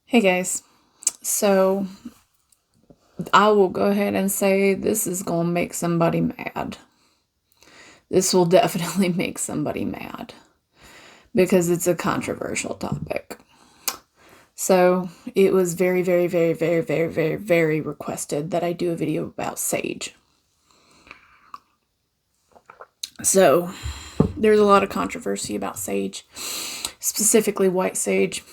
Hey guys, so I will go ahead and say this is going to make somebody mad. This will definitely make somebody mad because it's a controversial topic. So it was very requested that I do a video about sage. So there's a lot of controversy about sage, specifically white sage.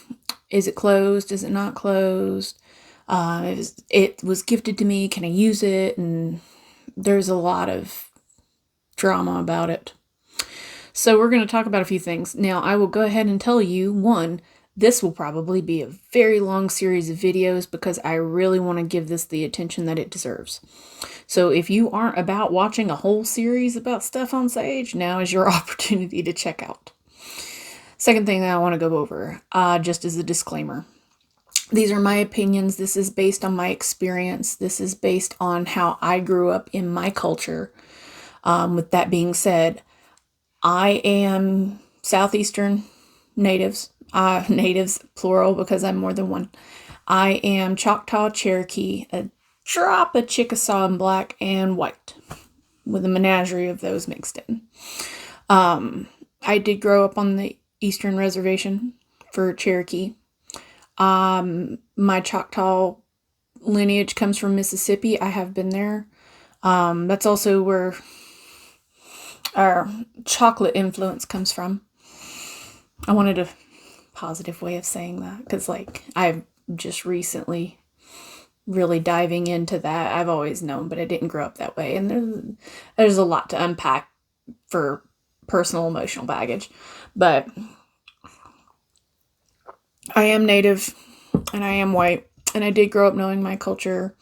Is it closed? Is it not closed? It was gifted to me. Can I use it? And there's a lot of drama about it. So we're going to talk about a few things. Now, I will go ahead and tell you, one, this will probably be a very long series of videos because I really want to give this the attention that it deserves. So if you aren't about watching a whole series about stuff on sage, now is your opportunity to check out. Second thing that I want to go over, just as a disclaimer. These are my opinions. This is based on my experience. This is based on how I grew up in my culture. With that being said, I am Southeastern natives. Natives, plural, because I'm more than one. I am Choctaw, Cherokee, a drop of Chickasaw and Black, and white, with a menagerie of those mixed in. I did grow up on the Eastern Reservation for Cherokee. My Choctaw lineage comes from Mississippi. I have been there. That's also where our chocolate influence comes from. I wanted a positive way of saying that because, I'm just recently really diving into that. I've always known, but I didn't grow up that way. And there's a lot to unpack for personal emotional baggage. But I am native and I am white, and I did grow up knowing my culture,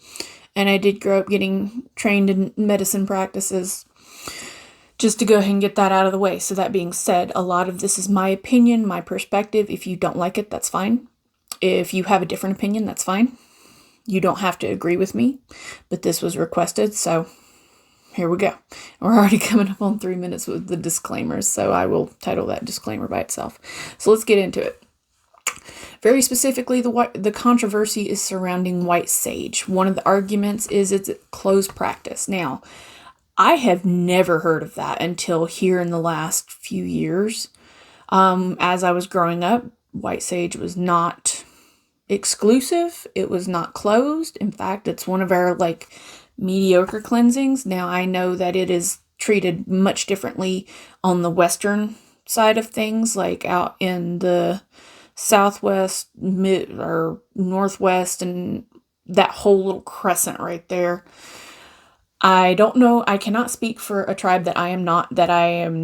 and I did grow up getting trained in medicine practices. Just to go ahead and get that out of the way. So that being said, a lot of this is my opinion, my perspective. If you don't like it, that's fine. If you have a different opinion, that's fine. You don't have to agree with me, but this was requested, so here we go. We're already coming up on 3 minutes with the disclaimers, so I will title that disclaimer by itself. So let's get into it. Very specifically, the controversy is surrounding white sage. One of the arguments is it's a closed practice. Now, I have never heard of that until here in the last few years. As I was growing up, white sage was not exclusive. It was not closed. In fact, it's one of our mediocre cleansings. Now I know that it is treated much differently on the western side of things, like out in the southwest, mid or northwest, and that whole little crescent right there. I don't know. I cannot speak for a tribe that I am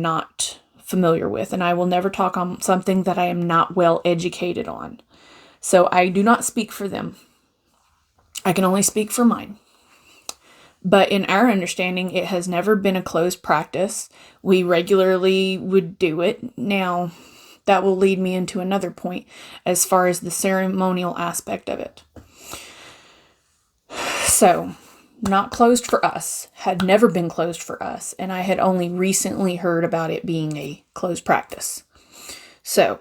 not familiar with, and I will never talk on something that I am not well educated on. So I do not speak for them. I can only speak for mine. But in our understanding, it has never been a closed practice. We regularly would do it. Now, that will lead me into another point as far as the ceremonial aspect of it. So, not closed for us, had never been closed for us, and I had only recently heard about it being a closed practice. So,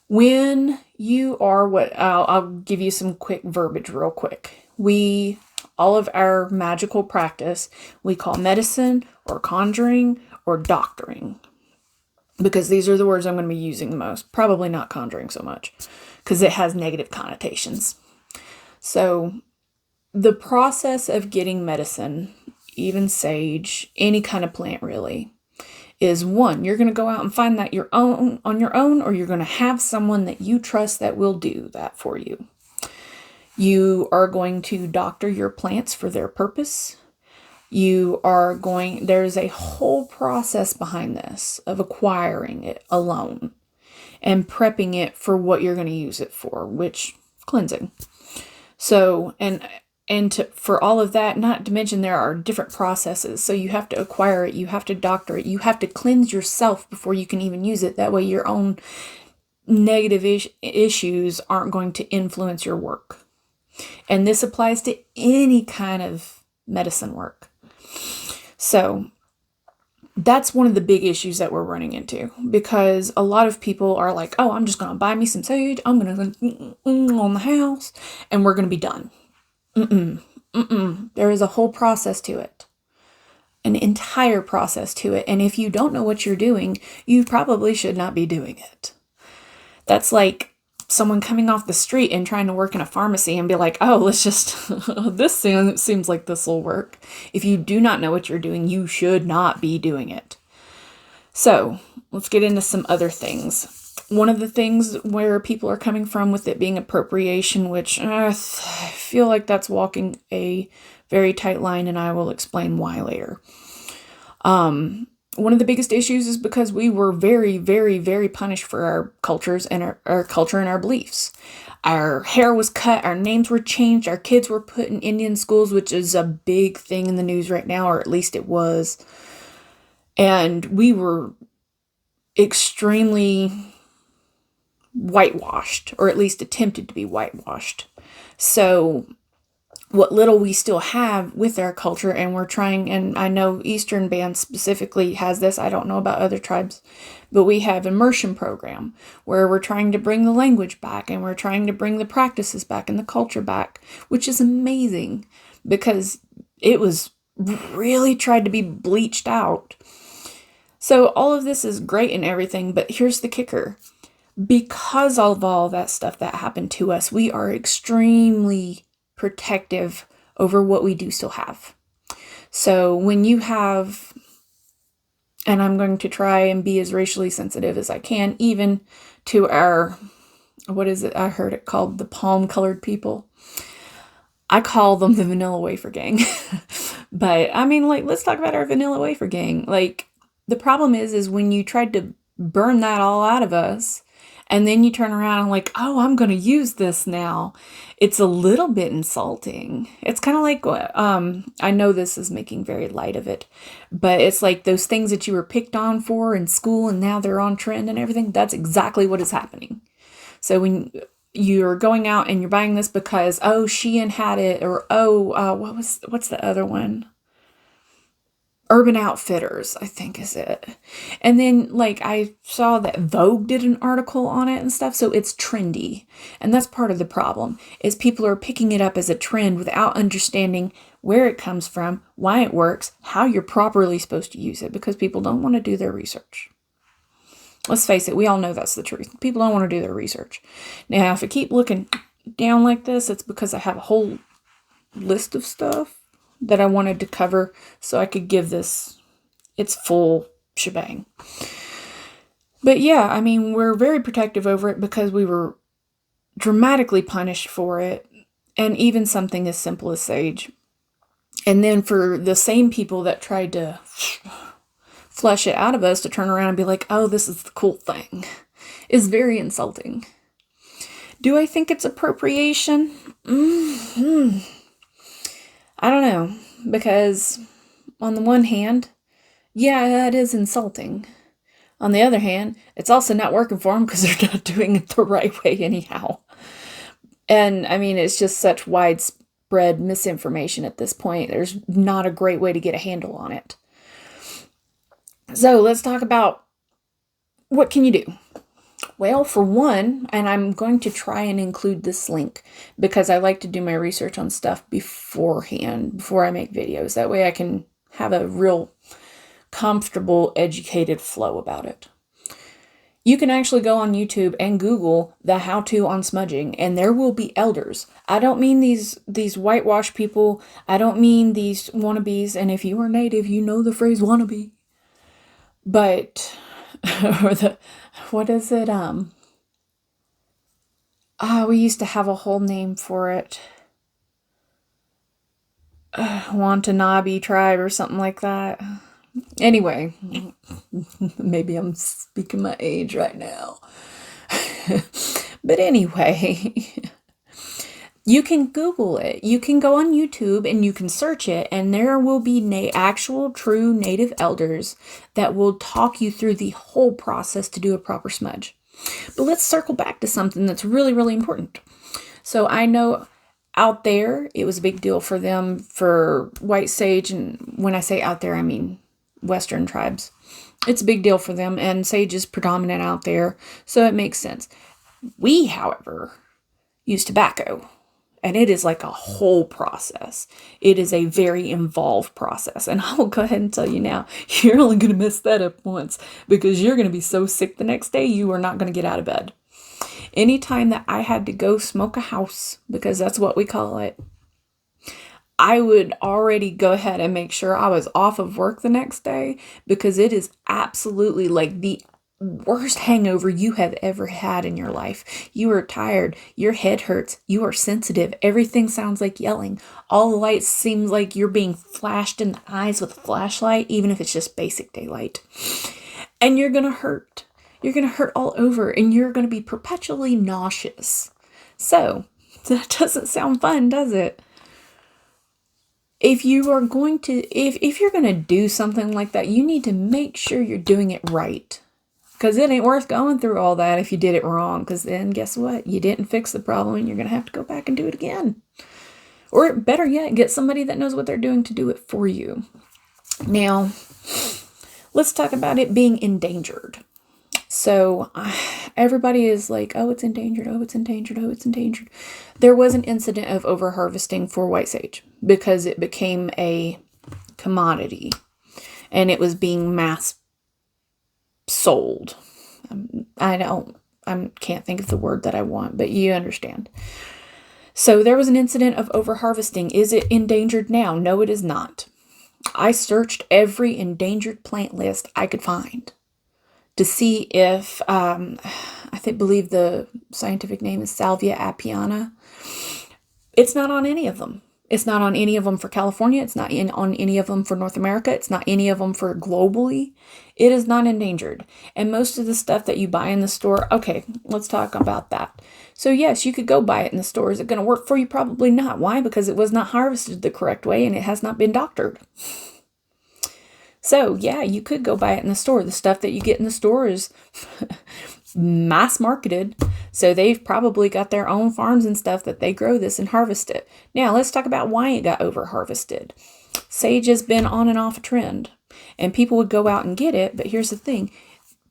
when you are I'll give you some quick verbiage real quick. All of our magical practice, we call medicine or conjuring or doctoring, because these are the words I'm going to be using the most. Probably not conjuring so much, because it has negative connotations. So, the process of getting medicine, even sage, any kind of plant really, is one, you're going to go out and find that on your own, or you're going to have someone that you trust that will do that for you. You are going to doctor your plants for their purpose. There's a whole process behind this of acquiring it alone and prepping it for what you're going to use it for, which cleansing. So, for all of that, not to mention there are different processes. So you have to acquire it, you have to doctor it, you have to cleanse yourself before you can even use it. That way your own negative issues aren't going to influence your work. And this applies to any kind of medicine work. So that's one of the big issues that we're running into, because a lot of people are like, oh, I'm just going to buy me some sage. I'm going to on the house and we're going to be done. There is a whole process to it, an entire process to it. And if you don't know what you're doing, you probably should not be doing it. That's like someone coming off the street and trying to work in a pharmacy and be like, oh, let's just, this seems like this will work. If you do not know what you're doing, you should not be doing it. So let's get into some other things. One of the things where people are coming from with it being appropriation, which I feel like that's walking a very tight line, and I will explain why later. One of the biggest issues is because we were very, very, very punished for our cultures and our culture and our beliefs. Our hair was cut, our names were changed, our kids were put in Indian schools, which is a big thing in the news right now, or at least it was. And we were extremely whitewashed, or at least attempted to be whitewashed. So what little we still have with our culture, and we're trying, and I know Eastern Band specifically has this, I don't know about other tribes, but we have immersion program where we're trying to bring the language back, and we're trying to bring the practices back and the culture back, which is amazing because it was really tried to be bleached out. So all of this is great and everything, but here's the kicker. Because of all that stuff that happened to us, we are extremely protective over what we do still have. So when you have, and I'm going to try and be as racially sensitive as I can, even to our, what is it? I heard it called the palm colored people. I call them the vanilla wafer gang. But I mean, like, let's talk about our vanilla wafer gang. Like, the problem is when you tried to burn that all out of us, and then you turn around and like, oh, I'm going to use this now. It's a little bit insulting. It's kind of like, I know this is making very light of it, but it's like those things that you were picked on for in school and now they're on trend and everything. That's exactly what is happening. So when you're going out and you're buying this because, oh, Shein had it, or, what's the other one? Urban Outfitters, I think is it. And then like I saw that Vogue did an article on it and stuff. So it's trendy. And that's part of the problem is people are picking it up as a trend without understanding where it comes from, why it works, how you're properly supposed to use it, because people don't want to do their research. Let's face it, we all know that's the truth. People don't want to do their research. Now, if I keep looking down like this, it's because I have a whole list of stuff that I wanted to cover so I could give this its full shebang. But yeah, I mean, we're very protective over it because we were dramatically punished for it, and even something as simple as sage. And then for the same people that tried to flush it out of us to turn around and be like, oh, this is the cool thing, is very insulting. Do I think it's appropriation? I don't know, because on the one hand, yeah, it is insulting. On the other hand, it's also not working for them because they're not doing it the right way anyhow. And I mean, it's just such widespread misinformation at this point. There's not a great way to get a handle on it. So let's talk about what can you do? Well, for one, and I'm going to try and include this link because I like to do my research on stuff beforehand, before I make videos. That way I can have a real comfortable, educated flow about it. You can actually go on YouTube and Google the how-to on smudging, and there will be elders. I don't mean these whitewash people. I don't mean these wannabes, and if you are native, you know the phrase wannabe. But, or the, what is it? We used to have a whole name for it. Watanabe tribe or something like that. Anyway, maybe I'm speaking my age right now. But anyway, you can Google it. You can go on YouTube and you can search it, and there will be actual true native elders that will talk you through the whole process to do a proper smudge. But let's circle back to something that's really, really important. So I know out there, it was a big deal for them for white sage. And when I say out there, I mean Western tribes. It's a big deal for them, and sage is predominant out there, so it makes sense. We, however, use tobacco, and it is like a whole process. It is a very involved process, and I will go ahead and tell you now, you're only going to mess that up once, because you're going to be so sick the next day, you are not going to get out of bed. Anytime that I had to go smoke a house, because that's what we call it, I would already go ahead and make sure I was off of work the next day, because it is absolutely like the worst hangover you have ever had in your life. You are tired. Your head hurts. You are sensitive. Everything sounds like yelling. All the lights seem like you're being flashed in the eyes with a flashlight, even if it's just basic daylight. And you're going to hurt. You're going to hurt all over, and you're going to be perpetually nauseous. So, that doesn't sound fun, does it? If you are going to, if you're going to do something like that, you need to make sure you're doing it right. Because it ain't worth going through all that if you did it wrong. Because then guess what? You didn't fix the problem, and you're going to have to go back and do it again. Or better yet, get somebody that knows what they're doing to do it for you. Now, let's talk about it being endangered. So everybody is like, oh, it's endangered. Oh, it's endangered. Oh, it's endangered. There was an incident of overharvesting for white sage because it became a commodity and it was being mass sold. I can't think of the word that I want, but you understand. So there was an incident of overharvesting. Is it endangered now? No, it is not. I searched every endangered plant list I could find to see if, believe the scientific name is Salvia apiana. It's not on any of them. It's not on any of them for California. It's not on any of them for North America. It's not any of them for globally. It is not endangered. And most of the stuff that you buy in the store, okay, let's talk about that. So yes, you could go buy it in the store. Is it going to work for you? Probably not. Why? Because it was not harvested the correct way and it has not been doctored. So yeah, you could go buy it in the store. The stuff that you get in the store is mass marketed. So they've probably got their own farms and stuff that they grow this and harvest it. Now let's talk about why it got over harvested. Sage has been on and off a trend and people would go out and get it. But here's the thing.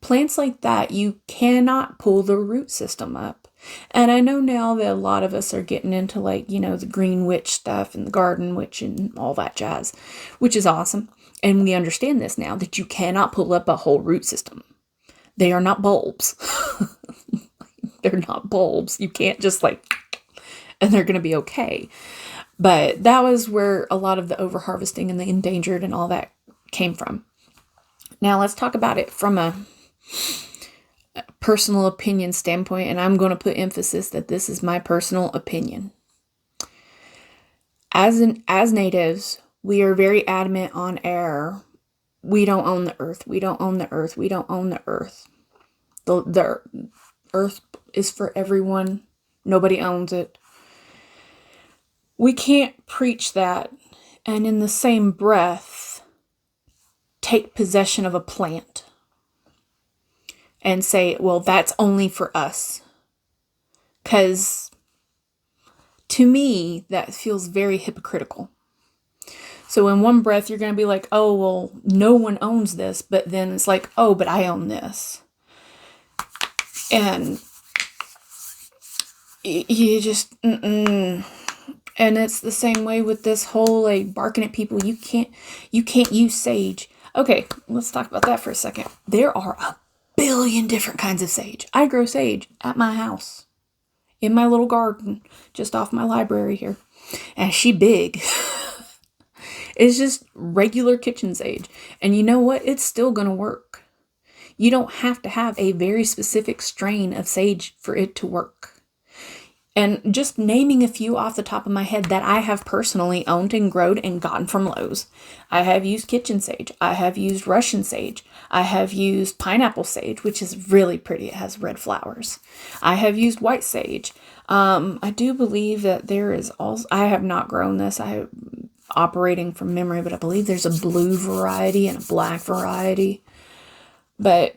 Plants like that, you cannot pull the root system up. And I know now that a lot of us are getting into the green witch stuff and the garden witch and all that jazz, which is awesome. And we understand this now, that you cannot pull up a whole root system. They are not bulbs. They're not bulbs. You can't just and they're going to be okay. But that was where a lot of the overharvesting and the endangered and all that came from. Now let's talk about it from a personal opinion standpoint. And I'm going to put emphasis that this is my personal opinion. As natives, we are very adamant on air. We don't own the earth. We don't own the earth. We don't own the earth. The earth is for everyone. Nobody owns it. We can't preach that and in the same breath take possession of a plant and say, well, that's only for us. Because to me, that feels very hypocritical. So in one breath, you're going to be like, oh, well, no one owns this. But then it's like, oh, but I own this. And you just, And it's the same way with this whole barking at people. You can't use sage. Okay, let's talk about that for a second. There are a billion different kinds of sage. I grow sage at my house, in my little garden, just off my library here. And she big. It's just regular kitchen sage. And you know what? It's still going to work. You don't have to have a very specific strain of sage for it to work. And just naming a few off the top of my head that I have personally owned and grown and gotten from Lowe's. I have used kitchen sage. I have used Russian sage. I have used pineapple sage, which is really pretty. It has red flowers. I have used white sage. I do believe that there is also, I have not grown this. Operating from memory, but I believe there's a blue variety and a black variety. But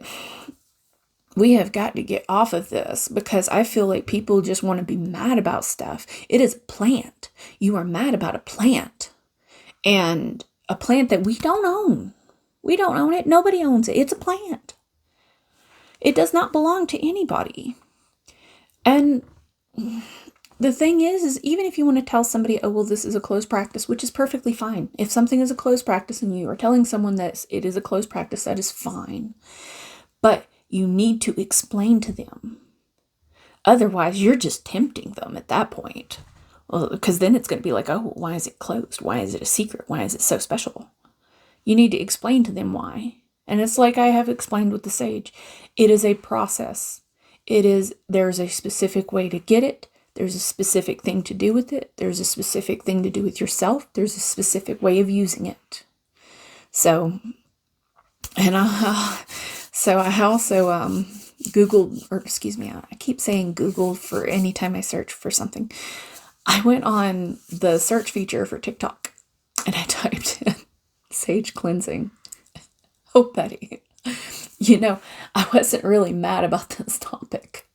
we have got to get off of this because I feel like people just want to be mad about stuff. It is a plant. You are mad about a plant. And a plant that we don't own. We don't own it. Nobody owns it. It's a plant. It does not belong to anybody. And the thing is even if you want to tell somebody, oh, well, this is a closed practice, which is perfectly fine. If something is a closed practice and you are telling someone that it is a closed practice, that is fine. But you need to explain to them. Otherwise, you're just tempting them at that point. Well, because then it's going to be like, oh, why is it closed? Why is it a secret? Why is it so special? You need to explain to them why. And it's like I have explained with the sage. It is a process. There's a specific way to get it. There's a specific thing to do with it. There's a specific thing to do with yourself. There's a specific way of using it. So I also Googled, or excuse me, I keep saying Googled for any time I search for something. I went on the search feature for TikTok and I typed in sage cleansing. Oh, Betty. I wasn't really mad about this topic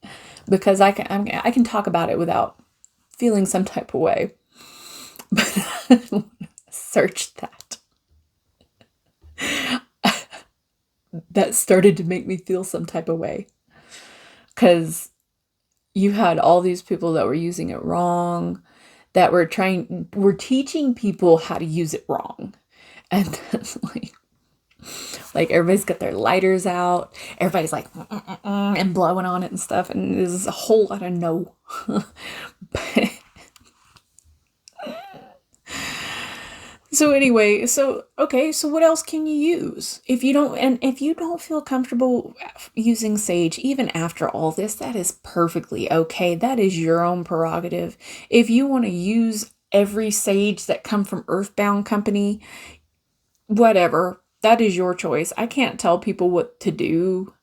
because I can talk about it without feeling some type of way. But I searched that. That started to make me feel some type of way. Because you had all these people that were using it wrong, that were teaching people how to use it wrong. And then, like everybody's got their lighters out. Everybody's like, and blowing on it and stuff. And there's a whole lot of no. So anyway, so what else can you use? If you don't feel comfortable using sage, even after all this, that is perfectly okay. That is your own prerogative. If you want to use every sage that come from Earthbound Company, whatever, that is your choice. I can't tell people what to do.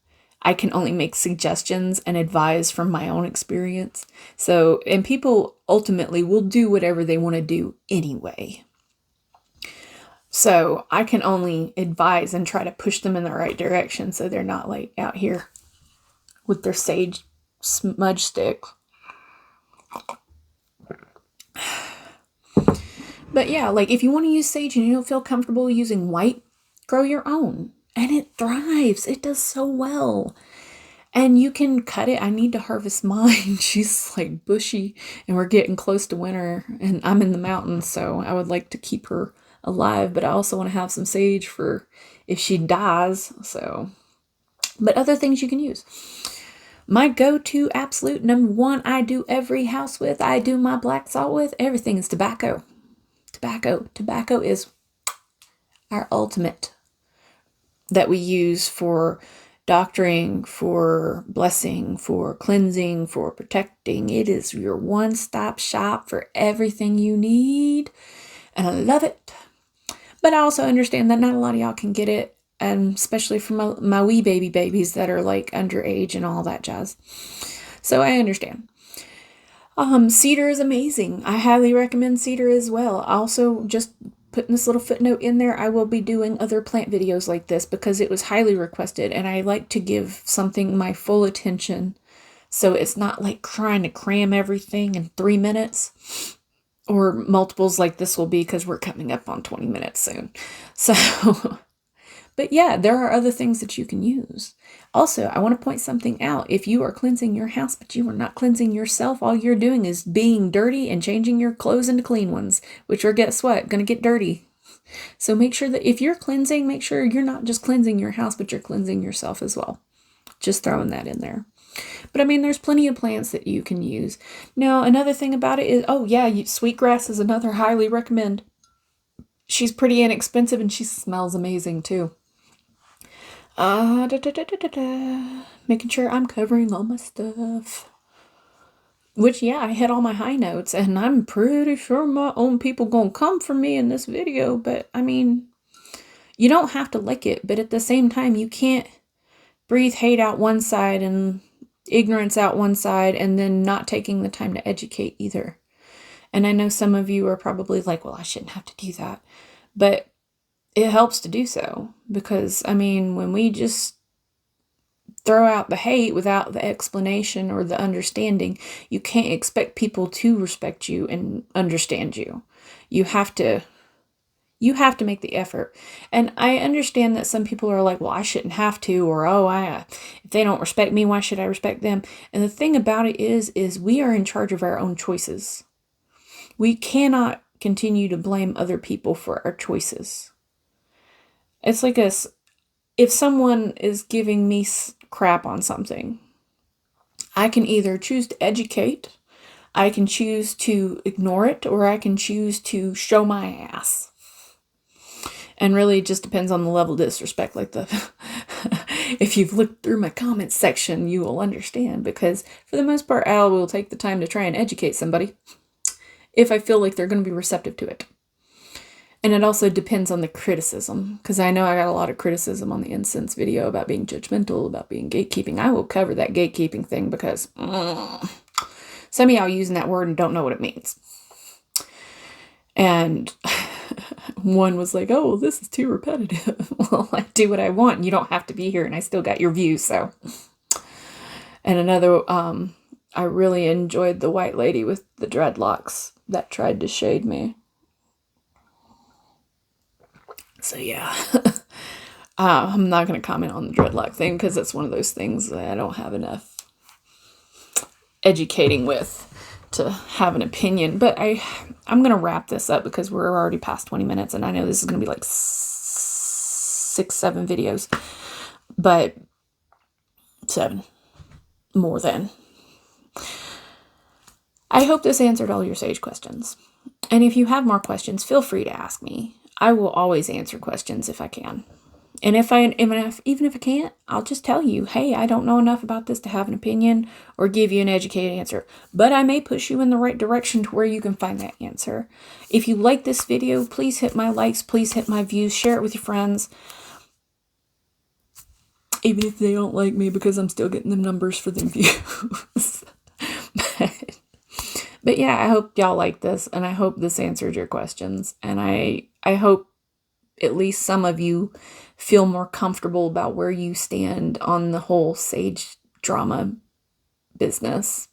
I can only make suggestions and advise from my own experience. So, and people ultimately will do whatever they want to do anyway. So I can only advise and try to push them in the right direction so they're not like out here with their sage smudge stick. But yeah, like if you want to use sage and you don't feel comfortable using white, grow your own. And it thrives. It does so well. And you can cut it. I need to harvest mine. She's like bushy and we're getting close to winter and I'm in the mountains. So I would like to keep her alive, but I also want to have some sage for if she dies. So, but other things you can use. My go-to absolute number one, I do every house with, I do my black salt with, everything is tobacco. Tobacco is our ultimate that we use for doctoring, for blessing, for cleansing, for protecting. It is your one-stop shop for everything you need. And I love it. But I also understand that not a lot of y'all can get it. And especially for my wee babies that are like underage and all that jazz. So I understand. Cedar is amazing. I highly recommend cedar as well. Also, just putting this little footnote in there, I will be doing other plant videos like this because it was highly requested and I like to give something my full attention. So it's not like trying to cram everything in 3 minutes. Or multiples like this will be because we're coming up on 20 minutes soon. So, but yeah, there are other things that you can use. Also, I want to point something out. If you are cleansing your house, but you are not cleansing yourself, all you're doing is being dirty and changing your clothes into clean ones, which are, guess what, going to get dirty. So make sure that if you're cleansing, make sure you're not just cleansing your house, but you're cleansing yourself as well. Just throwing that in there. But I mean, there's plenty of plants that you can use. Now, another thing about it is, oh yeah, sweetgrass is another highly recommend. She's pretty inexpensive and she smells amazing too. Making sure I'm covering all my stuff. Which, yeah, I hit all my high notes and I'm pretty sure my own people gonna come for me in this video. But I mean, you don't have to like it, but at the same time, you can't breathe hate out one side and ignorance out one side and then not taking the time to educate either. And I know some of you are probably like, well, I shouldn't have to do that. But it helps to do so because, I mean, when we just throw out the hate without the explanation or the understanding, you can't expect people to respect you and understand you. You have to You have to make the effort. And I understand that some people are like, well, I shouldn't have to, or, oh, if they don't respect me, why should I respect them? And the thing about it is we are in charge of our own choices. We cannot continue to blame other people for our choices. It's like if someone is giving me crap on something, I can either choose to educate, I can choose to ignore it, or I can choose to show my ass. And really it just depends on the level of disrespect. Like if you've looked through my comments section, you will understand, because for the most part, I will take the time to try and educate somebody if I feel like they're going to be receptive to it. And it also depends on the criticism, because I know I got a lot of criticism on the incense video about being judgmental, about being gatekeeping. I will cover that gatekeeping thing, because some of y'all using that word and don't know what it means. And one was like, oh, this is too repetitive. Well, I do what I want, and you don't have to be here, and I still got your views, so. And another, I really enjoyed the white lady with the dreadlocks that tried to shade me. So yeah, I'm not going to comment on the dreadlock thing, because it's one of those things that I don't have enough educating with to have an opinion. But I'm going to wrap this up, because we're already past 20 minutes, and I know this is going to be like 6-7 videos, but 7 more than. I hope this answered all your sage questions. And if you have more questions, feel free to ask me. I will always answer questions if I can. And even if I can't, I'll just tell you, hey, I don't know enough about this to have an opinion or give you an educated answer. But I may push you in the right direction to where you can find that answer. If you like this video, please hit my likes, please hit my views, share it with your friends. Even if they don't like me, because I'm still getting the numbers for them views. But yeah, I hope y'all like this, and I hope this answered your questions. And I hope at least some of you feel more comfortable about where you stand on the whole sage drama business.